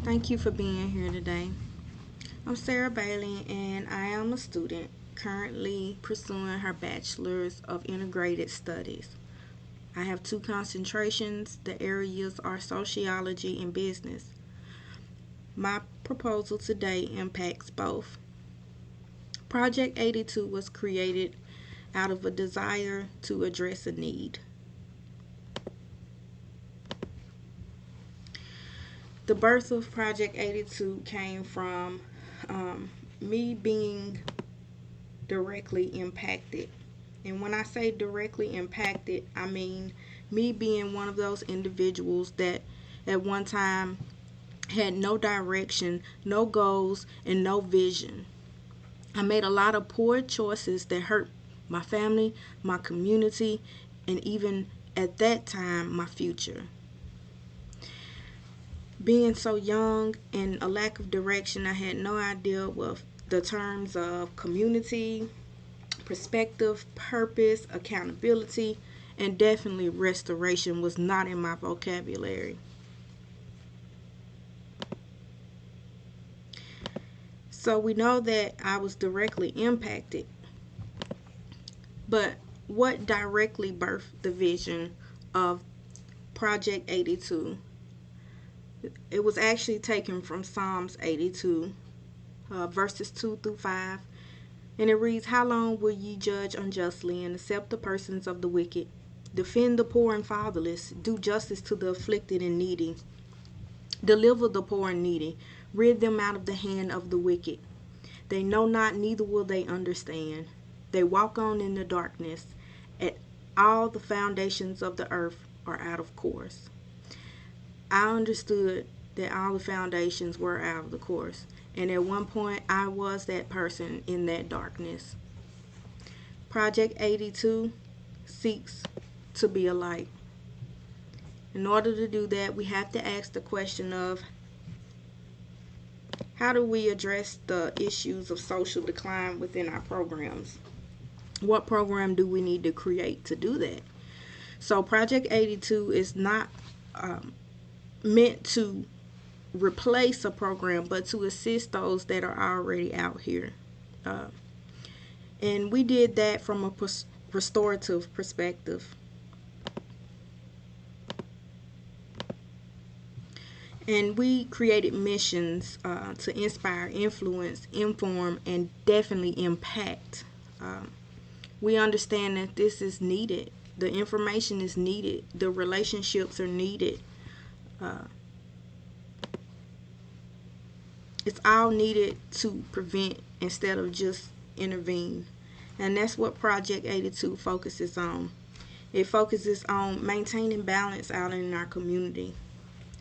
Thank you for being here today. I'm Sarah Bailey and I am a student currently pursuing her Bachelor's of Integrated Studies. I have two concentrations. The areas are sociology and business. My proposal today impacts both. Project 82 was created out of a desire to address a need. The birth of Project 82 came from me being directly impacted. And when I say directly impacted, I mean me being one of those individuals that at one time had no direction, no goals, and no vision. I made a lot of poor choices that hurt my family, my community, and even at that time, my future. Being so young and a lack of direction, I had no idea what the terms of community, perspective, purpose, accountability, and definitely restoration was not in my vocabulary. So we know that I was directly impacted, but what directly birthed the vision of Project 82? It was actually taken from Psalms 82, verses 2 through 5. And it reads, "How long will ye judge unjustly and accept the persons of the wicked? Defend the poor and fatherless. Do justice to the afflicted and needy. Deliver the poor and needy. Rid them out of the hand of the wicked. They know not, neither will they understand. They walk on in the darkness, and all the foundations of the earth are out of course." I understood that all the foundations were out of the course. And at one point, I was that person in that darkness. Project 82 seeks to be a light. In order to do that, we have to ask the question of how do we address the issues of social decline within our programs? What program do we need to create to do that? So, Project 82 is not meant to replace a program, but to assist those that are already out here. Uh, and we did that from a restorative perspective. And we created missions to inspire, influence, inform, and definitely impact. We understand that this is needed. The information is needed. The relationships are needed. Uh, it's all needed to prevent instead of just intervene. And that's what Project 82 focuses on. It focuses on maintaining balance out in our community,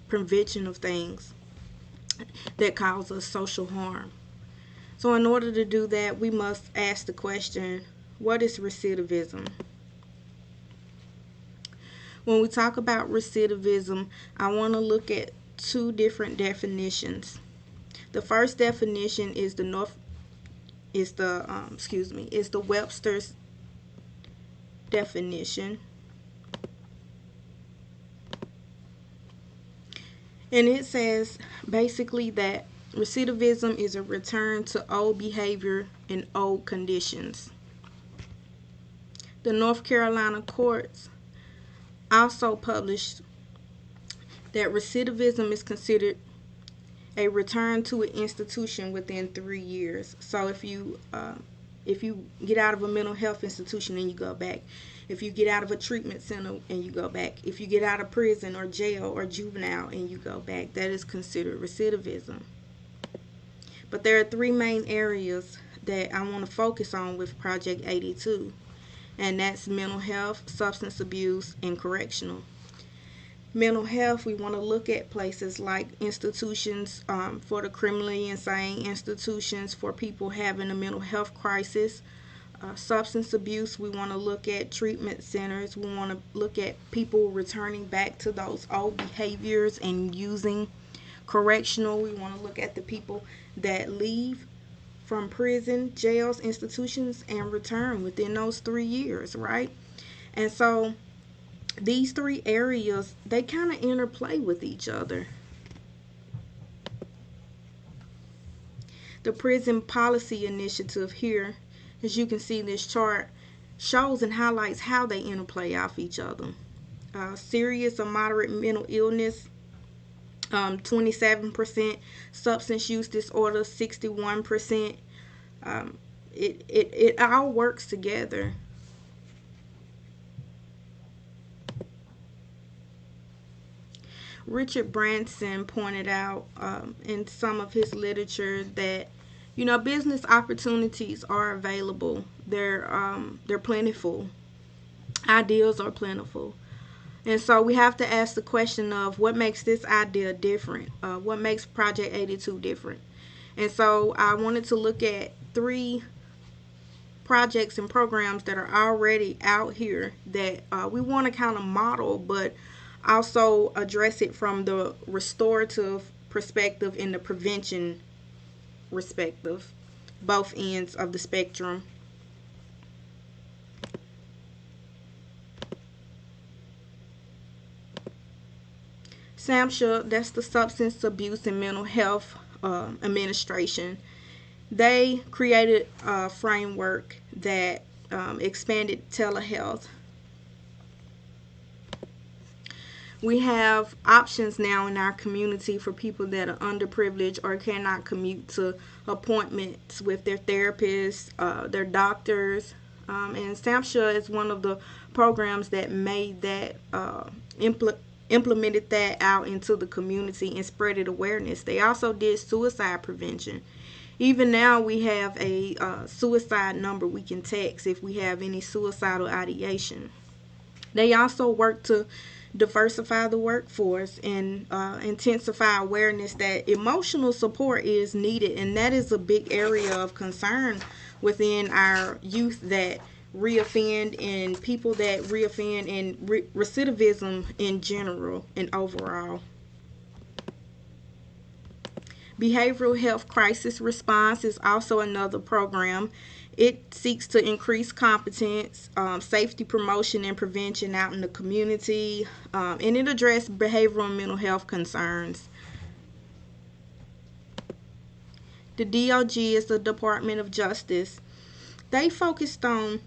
prevention of things that cause us social harm. So, in order to do that, we must ask the question, what is recidivism? When we talk about recidivism, I want to look at two different definitions. The first definition is the Webster's definition, and it says basically that recidivism is a return to old behavior and old conditions. The North Carolina courts also published that recidivism is considered a return to an institution within 3 years. So if you get out of a mental health institution and you go back, if you get out of a treatment center and you go back, if you get out of prison or jail or juvenile and you go back, that is considered recidivism. But there are three main areas that I want to focus on with Project 82, and that's mental health, substance abuse, and correctional. Mental health, we want to look at places like institutions for the criminally insane, institutions for people having a mental health crisis. Substance abuse, we want to look at treatment centers. We want to look at people returning back to those old behaviors and using. Correctional, we want to look at the people that leave from prison, jails, institutions, and return within those 3 years, right? And so these three areas, they kind of interplay with each other. The Prison Policy Initiative here, as you can see, this chart shows and highlights how they interplay off each other. Serious or moderate mental illness, 27%. Substance use disorder, 61%. It all works together. Richard Branson pointed out in some of his literature that business opportunities are available. They're plentiful. Ideas are plentiful. And so we have to ask the question of what makes this idea different? What makes Project 82 different? And so I wanted to look at 3 projects and programs that are already out here that we want to kind of model, but also address it from the restorative perspective and the prevention perspective, both ends of the spectrum. SAMHSA, that's the Substance Abuse and Mental Health Administration. They created a framework that expanded telehealth. We have options now in our community for people that are underprivileged or cannot commute to appointments with their therapists, their doctors. And SAMHSA is one of the programs that made that, implemented that out into the community and spreaded awareness. They also did suicide prevention. Even now we have a suicide number we can text if we have any suicidal ideation. They also work to diversify the workforce and intensify awareness that emotional support is needed, and that is a big area of concern within our youth that reoffend and people that reoffend and recidivism in general and overall. Behavioral Health Crisis Response is also another program. It seeks to increase competence, safety promotion, and prevention out in the community, and it addresses behavioral and mental health concerns. The DOJ is the Department of Justice. They focused on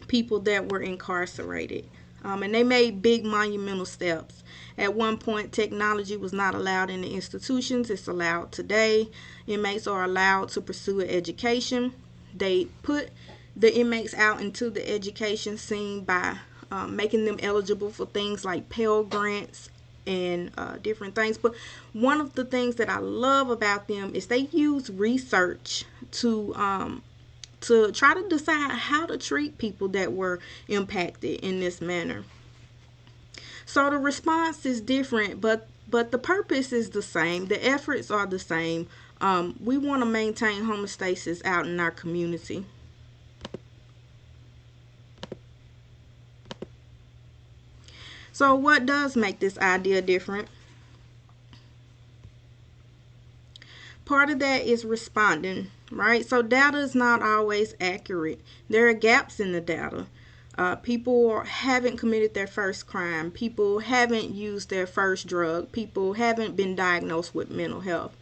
people that were incarcerated, and they made big monumental steps. At one point, technology was not allowed in the institutions. It's allowed today. Inmates are allowed to pursue an education. They put the inmates out into the education scene by making them eligible for things like Pell Grants and different things. But one of the things that I love about them is they use research to try to decide how to treat people that were impacted in this manner. So the response is different, but the purpose is the same. The efforts are the same. We want to maintain homeostasis out in our community. So what does make this idea different? Part of that is responding, right? So data is not always accurate. There are gaps in the data. People haven't committed their first crime. People haven't used their first drug. People haven't been diagnosed with mental health.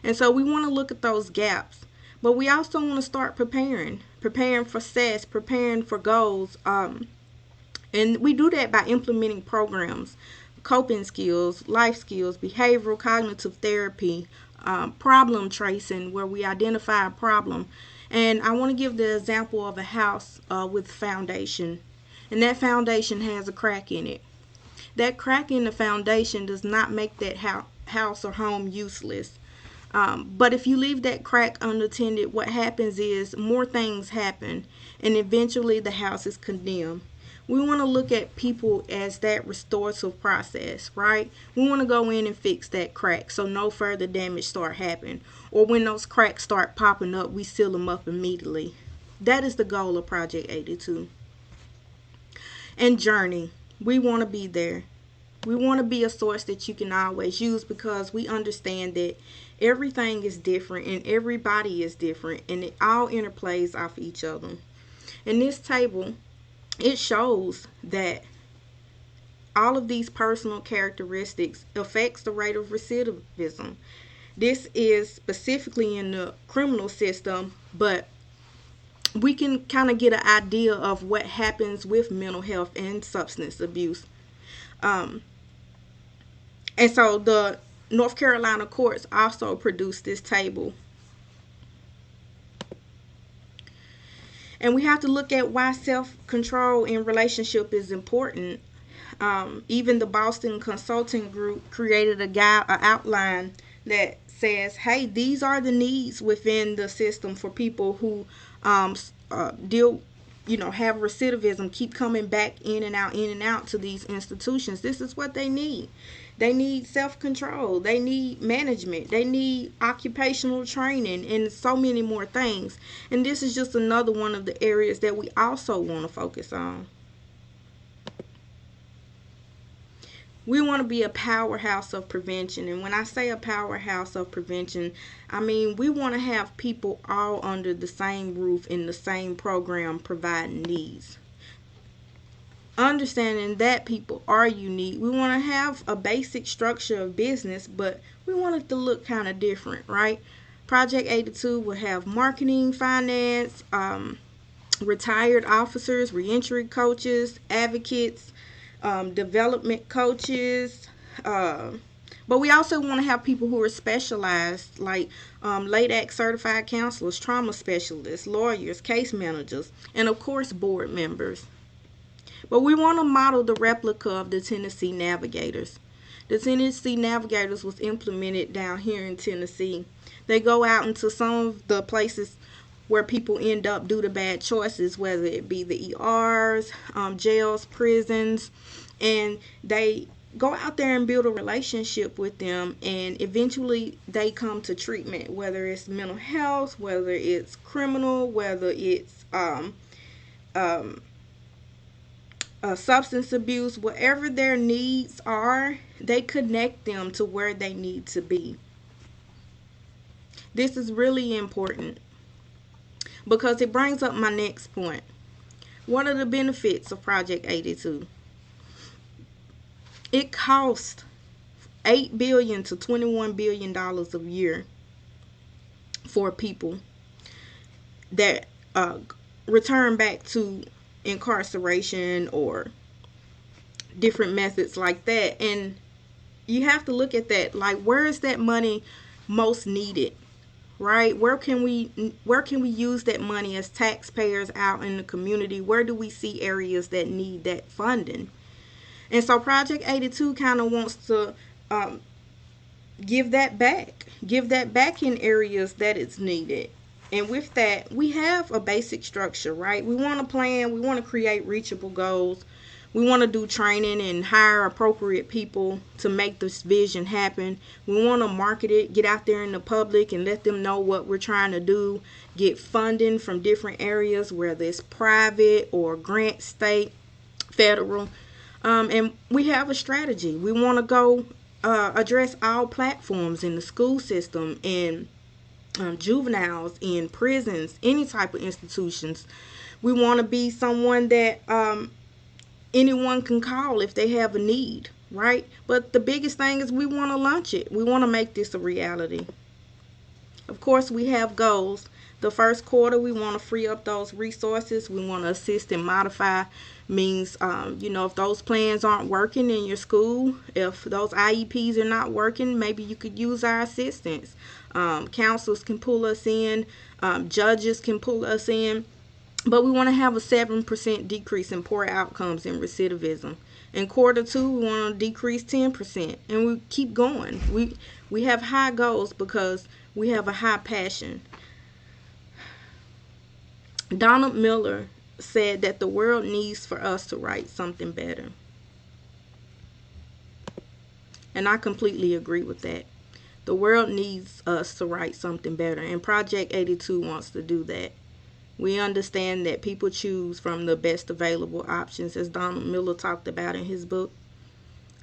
And so we want to look at those gaps. But we also want to start preparing for success, preparing for goals. And we do that by implementing programs, coping skills, life skills, behavioral cognitive therapy, problem tracing, where we identify a problem. And I want to give the example of a house with foundation. And that foundation has a crack in it. That crack in the foundation does not make that house or home useless. But if you leave that crack unattended, what happens is more things happen, and eventually the house is condemned. We want to look at people as that restorative process, right? We want to go in and fix that crack so no further damage start happening. Or when those cracks start popping up, we seal them up immediately. That is the goal of Project 82. And journey. We want to be there. We want to be a source that you can always use, because we understand that everything is different and everybody is different, and it all interplays off each other. In this table, it shows that all of these personal characteristics affects the rate of recidivism. This is specifically in the criminal system, but we can kind of get an idea of what happens with mental health and substance abuse. Um, and so the North Carolina courts also produced this table. And we have to look at why self-control in relationship is important. Even the Boston Consulting Group created an outline that says, hey, these are the needs within the system for people who have recidivism, keep coming back in and out to these institutions. This is what they need. They need self-control. They need management. They need occupational training and so many more things. And this is just another one of the areas that we also want to focus on. We want to be a powerhouse of prevention. And when I say a powerhouse of prevention, I mean we want to have people all under the same roof in the same program providing needs. Understanding that people are unique, we want to have a basic structure of business, but we want it to look kind of different, right? Project 82 will have marketing, finance, retired officers, reentry coaches, advocates, development coaches, but we also want to have people who are specialized, like late act certified counselors, trauma specialists, lawyers, case managers, and of course board members. But we want to model the replica of the Tennessee Navigators. The Tennessee Navigators was implemented down here in Tennessee. They go out into some of the places where people end up due to bad choices, whether it be the ERs, jails, prisons, and they go out there and build a relationship with them, and eventually they come to treatment, whether it's mental health, whether it's criminal, whether it's substance abuse, whatever their needs are, they connect them to where they need to be. This is really important because it brings up my next point. What are the benefits of Project 82? It costs $8 billion to $21 billion a year for people that return back to incarceration or different methods like that. And you have to look at that, like, where is that money most needed? Right? Where can we use that money as taxpayers out in the community? Where do we see areas that need that funding? And so Project 82 kind of wants to give that back in areas that it's needed. And with that, we have a basic structure, right? We want to plan, we want to create reachable goals. We want to do training and hire appropriate people to make this vision happen. We want to market it, get out there in the public and let them know what we're trying to do. Get funding from different areas, whether it's private or grant, state, federal. And we have a strategy. We want to go address all platforms in the school system, in juveniles, in prisons, any type of institutions. We want to be someone that anyone can call if they have a need, right? But the biggest thing is we want to launch it. We want to make this a reality. Of course, we have goals. The first quarter, we want to free up those resources. We want to assist and modify. Means, if those plans aren't working in your school, if those IEPs are not working, maybe you could use our assistance. Counselors can pull us in. Judges can pull us in. But we want to have a 7% decrease in poor outcomes in recidivism. In quarter 2, we want to decrease 10%. And we keep going. We have high goals because we have a high passion. Donald Miller said that the world needs for us to write something better. And I completely agree with that. The world needs us to write something better. And Project 82 wants to do that. We understand that people choose from the best available options, as Donald Miller talked about in his book.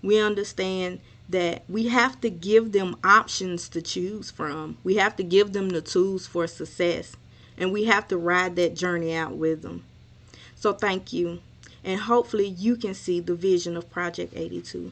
We understand that we have to give them options to choose from. We have to give them the tools for success. And we have to ride that journey out with them. So thank you. And hopefully you can see the vision of Project 82.